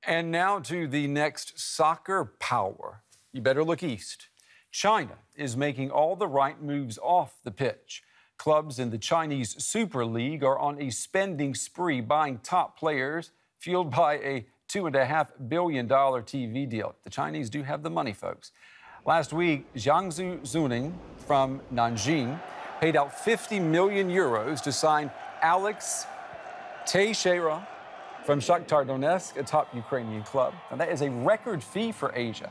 And now to the next soccer power. You better look east. China is making all the right moves off the pitch. Clubs in the Chinese Super League are on a spending spree, buying top players, fueled by a $2.5 billion TV deal. The Chinese do have the money, folks. Last week, Jiangsu Suning from Nanjing paid out 50 million euros to sign Alex Teixeira from Shakhtar Donetsk, a top Ukrainian club. And that is a record fee for Asia.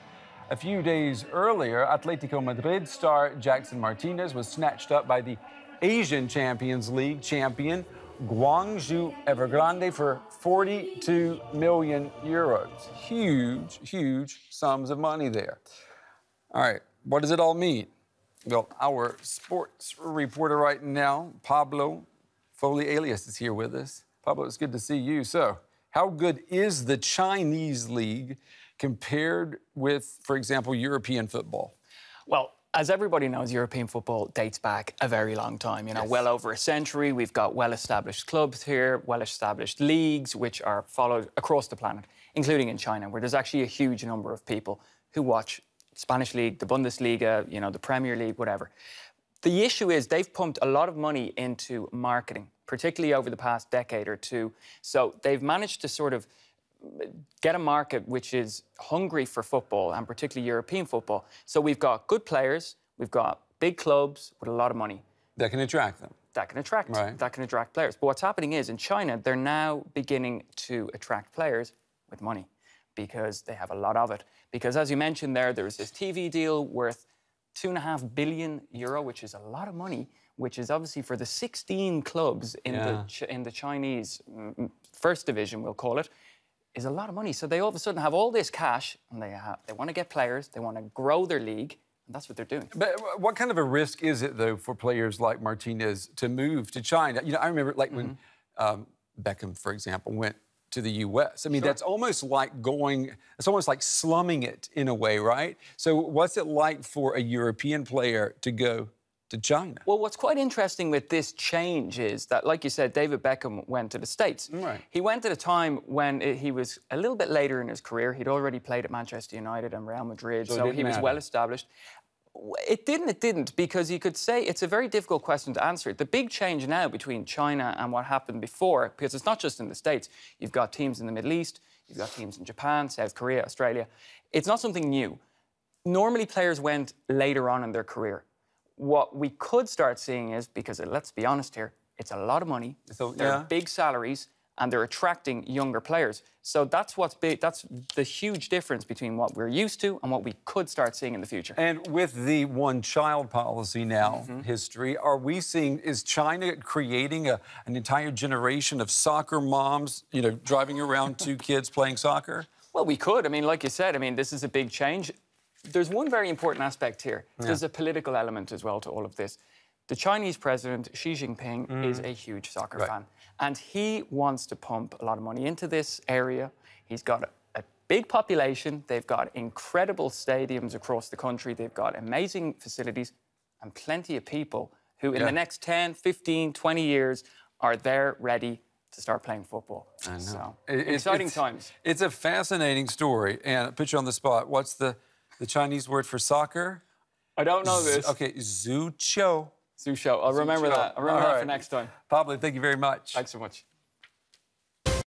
A few days earlier, Atletico Madrid star Jackson Martinez was snatched up by the Asian Champions League champion Guangzhou Evergrande for 42 million euros. Huge, huge sums of money there. All right, what does it all mean? Well, our sports reporter right now, Pablo Foley Alias, is here with us. Pablo, it's good to see you. So, how good is the Chinese league compared with, for example, European football? Well, as everybody knows, European football dates back a very long time, you know, yes. Well over a century. We've got well-established clubs here, well-established leagues, which are followed across the planet, including in China, where there's actually a huge number of people who watch Spanish League, the Bundesliga, you know, the Premier League, whatever. The issue is they've pumped a lot of money into marketing, particularly over the past decade or two. So they've managed to sort of get a market which is hungry for football, and particularly European football. So we've got good players, we've got big clubs with a lot of money. That can attract them. That can attract, right. That can attract players. But what's happening is, in China, they're now beginning to attract players with money because they have a lot of it. Because as you mentioned there's this TV deal worth €2.5 billion, which is a lot of money, which is obviously for the 16 clubs in the Chinese first division, we'll call it, is a lot of money. So they all of a sudden have all this cash, and they want to get players, they want to grow their league, and that's what they're doing. But what kind of a risk is it, though, for players like Martinez to move to China? You know, I remember, like, when Beckham, for example, went to the U.S. I mean, that's almost like going, it's almost like slumming it in a way, right? So what's it like for a European player to go to China? Well, what's quite interesting with this change is that, like you said, David Beckham went to the States. Right. He went at a time when he was a little bit later in his career. He'd already played at Manchester United and Real Madrid, so he was well established. It didn't, because you could say it's a very difficult question to answer. The big change now between China and what happened before, because it's not just in the States, you've got teams in the Middle East, you've got teams in Japan, South Korea, Australia. It's not something new. Normally, players went later on in their career. What we could start seeing is, because let's be honest here, it's a lot of money, they're big salaries, and they're attracting younger players. So that's what's big. That's the huge difference between what we're used to and what we could start seeing in the future. And with the one-child policy now, history, are we seeing, is China creating an entire generation of soccer moms, you know, driving around two kids playing soccer? Well, we could. I mean, like you said, I mean, this is a big change. There's one very important aspect here. There's a political element as well to all of this. The Chinese president, Xi Jinping, is a huge soccer fan. And he wants to pump a lot of money into this area. He's got a big population. They've got incredible stadiums across the country. They've got amazing facilities and plenty of people who, in the next 10, 15, 20 years, are there ready to start playing football. I know. So, exciting times. It's a fascinating story. And I put you on the spot. What's the Chinese word for soccer? I don't know this. Okay, Zuqiu. I'll remember that. I'll remember that for next time. Pablo, thank you very much. Thanks so much.